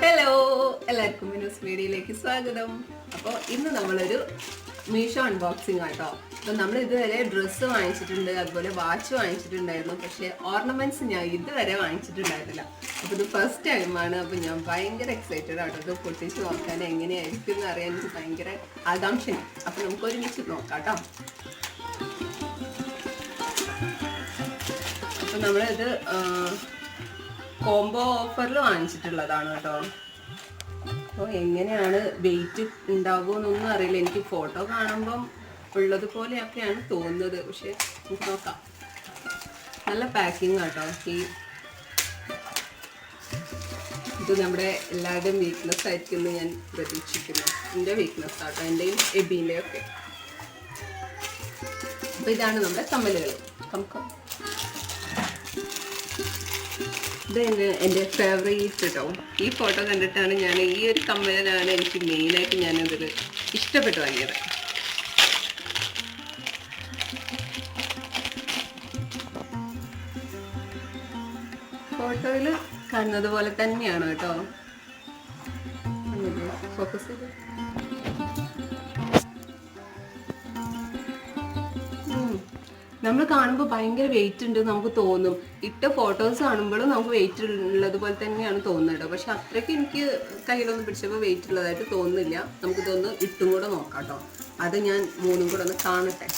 Hello, എല്ലാവർക്കും മിനൂസ് മീഡിയയിലേക്ക് സ്വാഗതം. അപ്പോൾ ഇന്ന് നമ്മളൊരു മീഷോ അൺബോക്സിങ് ആട്ടോ. അപ്പോൾ നമ്മൾ ഇതുവരെ ഡ്രസ്സ് വാങ്ങിച്ചിട്ടുണ്ട്, അതുപോലെ വാച്ച് വാങ്ങിച്ചിട്ടുണ്ടായിരുന്നു. പക്ഷേ ഓർണമെന്റ്സ് ഞാൻ ഇതുവരെ വാങ്ങിച്ചിട്ടുണ്ടായിരുന്നില്ല. അപ്പോൾ ഇത് ഫസ്റ്റ് ടൈമാണ്. അപ്പോൾ ഞാൻ ഭയങ്കര എക്സൈറ്റഡ് ആട്ടോ. ഇത് പൊട്ടിച്ച് നോക്കാൻ എങ്ങനെയായിരിക്കും എന്ന് അറിയാൻ എനിക്ക് ഭയങ്കര ആകാംക്ഷയാണ്. അപ്പോൾ നമുക്ക് ഒരുമിച്ച് നോക്കാം കേട്ടോ. അപ്പോൾ നമ്മളിത് കോംബോ ഓഫറിൽ വാങ്ങിച്ചിട്ടുള്ളതാണ് കേട്ടോ. അപ്പോൾ എങ്ങനെയാണ് വെയിറ്റ് ഉണ്ടാവുമെന്നൊന്നും അറിയില്ല. എനിക്ക് ഫോട്ടോ കാണുമ്പം ഉള്ളതുപോലെയൊക്കെയാണ് തോന്നുന്നത്. പക്ഷെ നമുക്ക് നോക്കാം. നല്ല പാക്കിംഗ് കേട്ടോ. ഇത് നമ്മുടെ എല്ലാവരുടെയും വീക്ക്നെസ് ആയിരിക്കും എന്ന് ഞാൻ പ്രതീക്ഷിക്കുന്നു. എൻ്റെ വീക്ക്നെസ് ആട്ടോ, എൻ്റെയും എബീൻ്റെയും ഒക്കെ. അപ്പോൾ ഇതാണ് നമ്മുടെ കമ്മലുകൾ. കമ്കം ഇത് എൻ്റെ ഫേവറേറ്റ് കേട്ടോ. ഈ ഫോട്ടോ കണ്ടിട്ടാണ് ഞാൻ ഈ ഒരു കമ്മലാണ് എനിക്ക് മെയിനായിട്ട് ഞാനതിൽ ഇഷ്ടപ്പെട്ട് വാങ്ങിയത്. ഫോട്ടോയിൽ കാണുന്നത് പോലെ തന്നെയാണ് കേട്ടോ. ഫോക്കസ് ചെയ്ത് നമ്മൾ കാണുമ്പോൾ ഭയങ്കര വെയിറ്റ് ഉണ്ട് നമുക്ക് തോന്നും. ഇട്ട ഫോട്ടോസ് കാണുമ്പോഴും നമുക്ക് വെയിറ്റ് ഉള്ളതുപോലെ തന്നെയാണ് തോന്നുന്നത്. പക്ഷെ അത്രയ്ക്ക് എനിക്ക് കയ്യിലൊന്നും പിടിച്ചപ്പോൾ വെയിറ്റ് ഉള്ളതായിട്ട് തോന്നുന്നില്ല. നമുക്കിതൊന്ന് ഇട്ടും കൂടെ നോക്കാം കേട്ടോ. അത് ഞാൻ മൂന്നും കൂടെ ഒന്ന് കാണട്ടെ.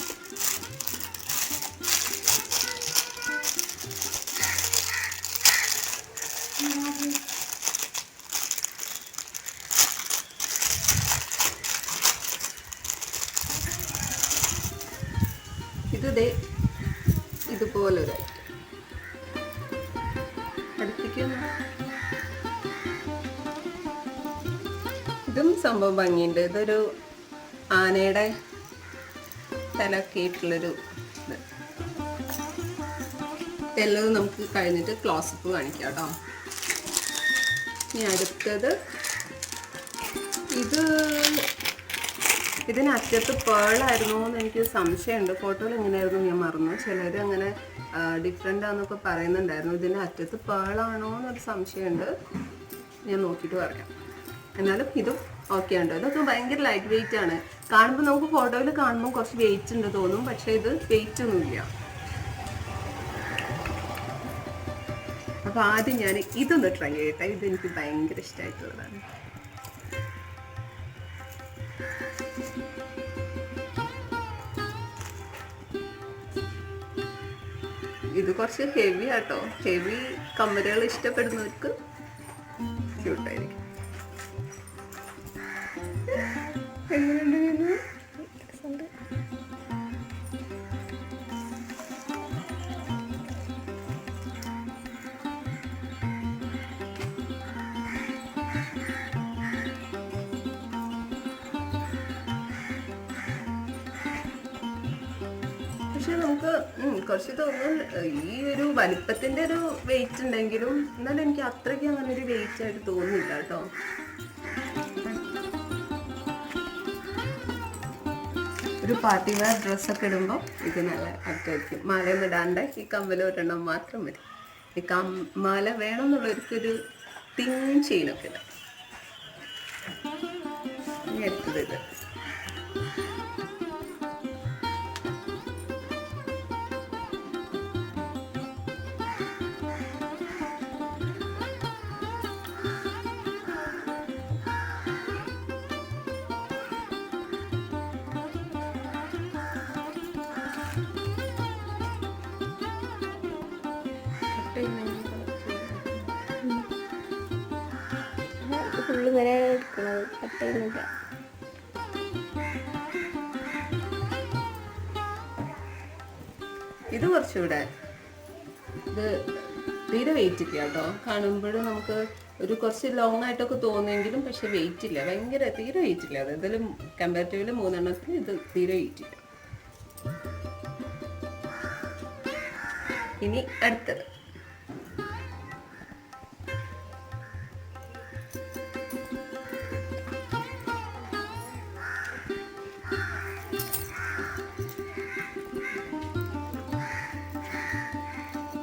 ഇത് ഇതുപോലൊരു അടുപ്പിക്കുന്നു. ഇതും സംഭവം ഭംഗിയുണ്ട്. ഇതൊരു ആനയുടെ തലൊക്കെ ആയിട്ടുള്ളൊരു ഇത്. ഇതെല്ലാം നമുക്ക് കഴിഞ്ഞിട്ട് ക്ലോസപ്പ് കാണിക്കാം കേട്ടോ. ഇനി അടുത്തത് ഇതിനറ്റത്ത് പേളായിരുന്നു എന്ന് എനിക്ക് സംശയമുണ്ട്. ഫോട്ടോയിൽ എങ്ങനെയായിരുന്നു ഞാൻ മറന്നു. ചിലർ അങ്ങനെ ഡിഫറെൻ്റ് ആണെന്നൊക്കെ പറയുന്നുണ്ടായിരുന്നു. ഇതിൻ്റെ അറ്റത്ത് പേളാണോ എന്നൊരു സംശയമുണ്ട്. ഞാൻ നോക്കിയിട്ട് പറയാം. എന്നാലും ഇതും ഓക്കെ ഉണ്ടോ. ഇതൊക്കെ ഭയങ്കര ലൈറ്റ് വെയിറ്റ് ആണ്. കാണുമ്പോൾ നമുക്ക് ഫോട്ടോയിൽ കാണുമ്പോൾ കുറച്ച് വെയിറ്റ് ഉണ്ട് തോന്നും. പക്ഷേ ഇത് വെയിറ്റ് ഒന്നുമില്ല. അപ്പോൾ ആദ്യം ഞാൻ ഇതൊന്ന് ട്രൈ ചെയ്യട്ടെ. ഇതെനിക്ക് ഭയങ്കര ഇഷ്ടമായിട്ടുള്ളതാണ്. ഇത് കുറച്ച് ഹെവി ആട്ടോ. ഹെവി കമ്മലുകൾ ഇഷ്ടപ്പെടുന്നവർക്ക് ക്യൂട്ടായിരിക്കും. എങ്ങനെയുണ്ട്? പക്ഷെ നമുക്ക് കുറച്ച് തോന്നുന്നു ഈ ഒരു വലിപ്പത്തിൻ്റെ ഒരു വെയിറ്റ് ഉണ്ടെങ്കിലും എന്നാലും എനിക്ക് അത്രയ്ക്ക് അങ്ങനെ ഒരു വെയിറ്റ് ആയിട്ട് തോന്നുന്നില്ല കേട്ടോ. ഒരു പാർട്ടി വെയർ ഡ്രസ്സൊക്കെ ഇടുമ്പോൾ ഇത് നല്ല ആക്റ്റായിരിക്കും. മാലയൊന്നും ഇടാണ്ട് ഈ കമ്മൽ ഒരെണ്ണം മാത്രം മതി. ഈ മാല വേണമെന്നുള്ളവർക്കൊരു തിങ് ചെയിനൊക്കെ ഇടാം. ഇനി അടുത്തത് ഇത്. ഫുള്ള് ഇങ്ങനെ എടുക്കണത് കട്ട് ചെയ്യുന്നില്ല. ഇത് കുറച്ചുകൂടെ ഇത് തീരെ വെയിറ്റ് ഇല്ല കേട്ടോ. കാണുമ്പോൾ നമുക്ക് ഒരു കുറച്ച് ലോങ് ആയിട്ടൊക്കെ തോന്നുമെങ്കിലും പക്ഷെ വെയിറ്റ് ഇല്ല. ഭയങ്കര തീരെ വെയിറ്റ് ഇല്ല. അതായത് കമ്പാരിറ്റീവ്ലി 3 എണ്ണത്തിൽ ഇത് തീരെ വെയിറ്റ് ഇല്ല. ഇനി അടുത്തത്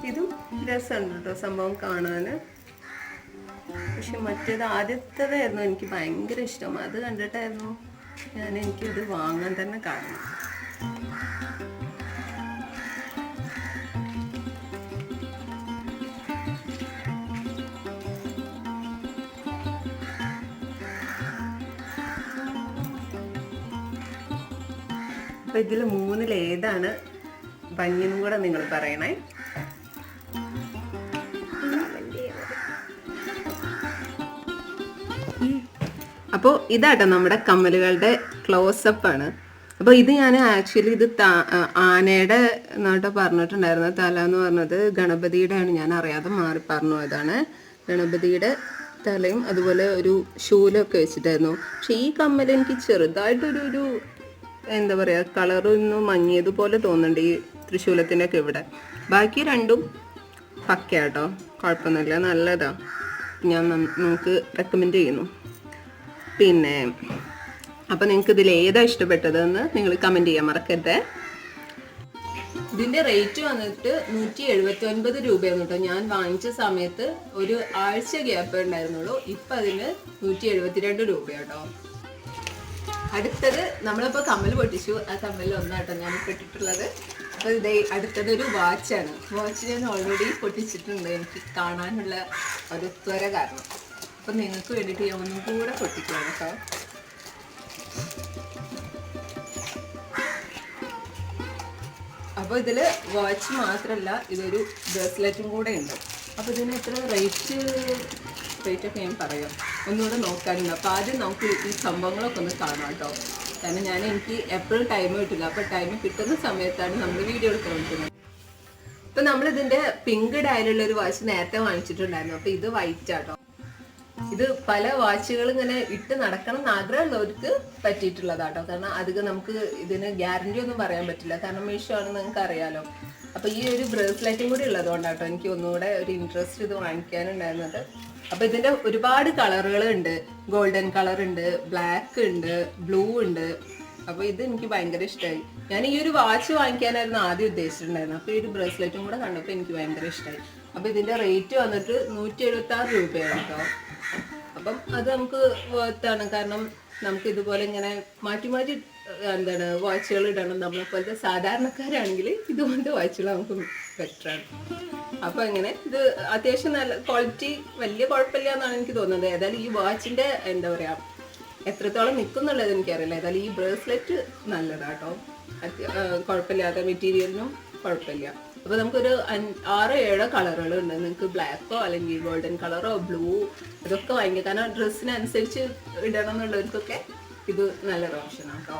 ഇതും രസമുണ്ട് കേട്ടോ സംഭവം കാണാൻ. പക്ഷെ മറ്റേത് ആദ്യത്തേതായിരുന്നു എനിക്ക് ഭയങ്കര ഇഷ്ടം. അത് കണ്ടിട്ടായിരുന്നു എനിക്കത് വാങ്ങാൻ തന്നെ കാരണം. അപ്പൊ ഇതിൽ മൂന്നിൽ ഏതാണ് ഭംഗിയെന്നും കൂടെ നിങ്ങൾ പറയണേ. അപ്പോൾ ഇതാട്ടോ നമ്മുടെ കമ്മലുകളുടെ ക്ലോസപ്പ് ആണ്. അപ്പോൾ ഇത് ഞാൻ ആക്ച്വലി ഇത് ആനയുടെ എന്നാട്ടോ പറഞ്ഞിട്ടുണ്ടായിരുന്നത്. തല എന്ന് പറഞ്ഞത് ഗണപതിയുടെ ആണ്, ഞാൻ അറിയാതെ മാറി പറഞ്ഞു അതാണ്. ഗണപതിയുടെ തലയും അതുപോലെ ഒരു ശൂലമൊക്കെ വെച്ചിട്ടായിരുന്നു. പക്ഷെ ഈ കമ്മൽ എനിക്ക് ചെറുതായിട്ടൊരു എന്താ പറയുക, കളറൊന്ന് മങ്ങിയതുപോലെ തോന്നുന്നുണ്ട് ഈ തൃശ്ശൂലത്തിൻ്റെ ഒക്കെ ഇവിടെ. ബാക്കി രണ്ടും പക്കയാട്ടോ, കുഴപ്പമൊന്നുമില്ല, നല്ലതാ. ഞാൻ നമുക്ക് റെക്കമെൻഡ് ചെയ്യുന്നു. പിന്നെ അപ്പം നിങ്ങൾക്ക് ഇതിൽ ഏതാ ഇഷ്ടപ്പെട്ടതെന്ന് നിങ്ങൾ കമൻറ്റ് ചെയ്യാൻ മറക്കരുത്. ഇതിൻ്റെ റേറ്റ് വന്നിട്ട് 179 രൂപയായിരുന്നു കേട്ടോ. ഞാൻ വാങ്ങിച്ച സമയത്ത് ഒരു ആഴ്ച ഗ്യാപ്പ് ഉണ്ടായിരുന്നുള്ളൂ. ഇപ്പം അതിന് 172 രൂപയാട്ടോ. അടുത്തത് നമ്മളിപ്പോൾ കമ്മൽ പൊട്ടിച്ചു. ആ കമ്മലിൽ ഒന്നാട്ടോ ഞാൻ ഇട്ടിട്ടുള്ളത്. അപ്പോൾ ഇതേ അടുത്തതൊരു വാച്ചാണ്. വാച്ച് ഞാൻ ഓൾറെഡി പൊട്ടിച്ചിട്ടുണ്ട്, എനിക്ക് കാണാനുള്ള ഒരു ത്വര കാരണം. അപ്പം നിങ്ങൾക്ക് വേണ്ടിയിട്ട് ഞാൻ ഒന്നും കൂടെ പൊട്ടിക്കുകയാണ് കേട്ടോ. അപ്പോൾ ഇതിൽ വാച്ച് മാത്രമല്ല, ഇതൊരു ബ്രേസ്ലെറ്റും കൂടെ ഉണ്ട്. അപ്പോൾ ഇതിന് എത്ര റേറ്റൊക്കെ ഞാൻ പറയാം, ഒന്നുകൂടെ നോക്കാനുണ്ട്. അപ്പോൾ ആദ്യം നമുക്ക് ഈ സംഭവങ്ങളൊക്കെ ഒന്ന് കാണാം കേട്ടോ. കാരണം എനിക്ക് എപ്പോഴും ടൈം കിട്ടില്ല. അപ്പോൾ ടൈം കിട്ടുന്ന സമയത്താണ് നമ്മൾ വീഡിയോ എടുക്കാൻ പറ്റുന്നത്. ഇപ്പം നമ്മളിതിൻ്റെ പിങ്ക് ഡയലുള്ള ഒരു വാച്ച് നേരത്തെ വാങ്ങിച്ചിട്ടുണ്ടായിരുന്നു. അപ്പോൾ ഇത് വൈറ്റ് ആട്ടോ. ഇത് പല വാച്ചുകൾ ഇങ്ങനെ ഇട്ട് നടക്കണം എന്ന് ആഗ്രഹമുള്ളവർക്ക് പറ്റിയിട്ടുള്ളതാട്ടോ. കാരണം അധികം നമുക്ക് ഇതിന് ഗ്യാരണ്ടി ഒന്നും പറയാൻ പറ്റില്ല, കാരണം മീഷോ ആണെന്ന് നിങ്ങൾക്ക് അറിയാലോ. അപ്പോൾ ഈ ഒരു ബ്രേസ്ലെറ്റും കൂടി ഉള്ളതുകൊണ്ടാട്ടോ എനിക്ക് ഒന്നുകൂടെ ഒരു ഇൻട്രസ്റ്റ് ഇത് വാങ്ങിക്കാനുണ്ടായിരുന്നത്. അപ്പോൾ ഇതിൻ്റെ ഒരുപാട് കളറുകൾ ഉണ്ട്. ഗോൾഡൻ കളർ ഉണ്ട്, ബ്ലാക്ക് ഉണ്ട്, ബ്ലൂ ഉണ്ട്. അപ്പോൾ ഇത് എനിക്ക് ഭയങ്കര ഇഷ്ടമായി. ഞാൻ ഈ ഒരു വാച്ച് വാങ്ങിക്കാനായിരുന്നു ആദ്യം ഉദ്ദേശിച്ചിട്ടുണ്ടായിരുന്നു. അപ്പോൾ ഈ ഒരു ബ്രേസ്ലെറ്റും കൂടെ കണ്ടപ്പോൾ എനിക്ക് ഭയങ്കര ഇഷ്ടമായി. അപ്പോൾ ഇതിൻ്റെ റേറ്റ് വന്നിട്ട് 176 രൂപയാണ് കേട്ടോ. അപ്പം അത് നമുക്ക് വർത്താണ്. കാരണം നമുക്ക് ഇതുപോലെ ഇങ്ങനെ മാറ്റി മാറ്റി വാച്ചുകൾ ഇടണം. നമ്മളെപ്പോലത്തെ സാധാരണക്കാരാണെങ്കിൽ ഇതുപോലത്തെ വാച്ചുകൾ നമുക്ക് ബെറ്ററാണ്. അപ്പോൾ ഇങ്ങനെ ഇത് അത്യാവശ്യം നല്ല ക്വാളിറ്റി, വലിയ കുഴപ്പമില്ല എന്നാണ് എനിക്ക് തോന്നുന്നത്. ഏതായാലും ഈ വാച്ചിൻ്റെ എന്താ പറയുക, എത്രത്തോളം നിൽക്കുന്നുള്ളത് എനിക്കറിയില്ല. ഏതായാലും ഈ ബ്രേസ്ലെറ്റ് നല്ലതാട്ടോ, കുഴപ്പമില്ലാത്ത മെറ്റീരിയലിനും കുഴപ്പമില്ല. അപ്പോൾ നമുക്കൊരു 6-7 കളറുകൾ ഉണ്ട്. നിങ്ങൾക്ക് ബ്ലാക്കോ അല്ലെങ്കിൽ ഗോൾഡൻ കളറോ ബ്ലൂ ഇതൊക്കെ വാങ്ങിക്കാം. കാരണം ഡ്രസ്സിനനുസരിച്ച് ഇടണം എന്നുള്ളവർക്കൊക്കെ ഇത് നല്ലൊരു ഓപ്ഷനാണ് കേട്ടോ.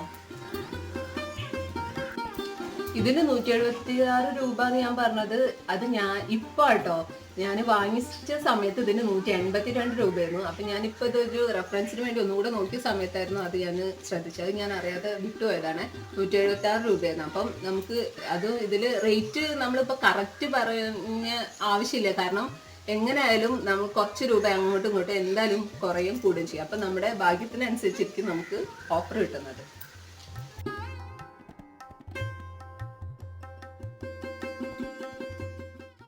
ഇതിന് 176 രൂപ എന്ന് ഞാൻ പറഞ്ഞത് അത് ഞാൻ ഇപ്പോൾ കേട്ടോ, ഞാൻ വാങ്ങിച്ച സമയത്ത് ഇതിന് 182 രൂപയായിരുന്നു. അപ്പം ഞാനിപ്പോൾ ഇതൊരു റെഫറൻസിന് വേണ്ടി ഒന്നുകൂടെ നോക്കിയ സമയത്തായിരുന്നു അത് ഞാൻ ശ്രദ്ധിച്ചത്. ഞാൻ അറിയാതെ വിട്ടുപോയതാണ്. 176 രൂപയായിരുന്നു. അപ്പം നമുക്ക് അത് ഇതിൽ റേറ്റ് നമ്മളിപ്പോൾ കറക്റ്റ് പറഞ്ഞ ആവശ്യമില്ല. കാരണം എങ്ങനെയായാലും നമ്മൾ കുറച്ച് രൂപ അങ്ങോട്ടും ഇങ്ങോട്ടും എന്തായാലും കുറയും കൂടുകയും ചെയ്യും. അപ്പം നമ്മുടെ ഭാഗ്യത്തിനനുസരിച്ചിരിക്കും നമുക്ക് ഓഫർ കിട്ടുന്നത്.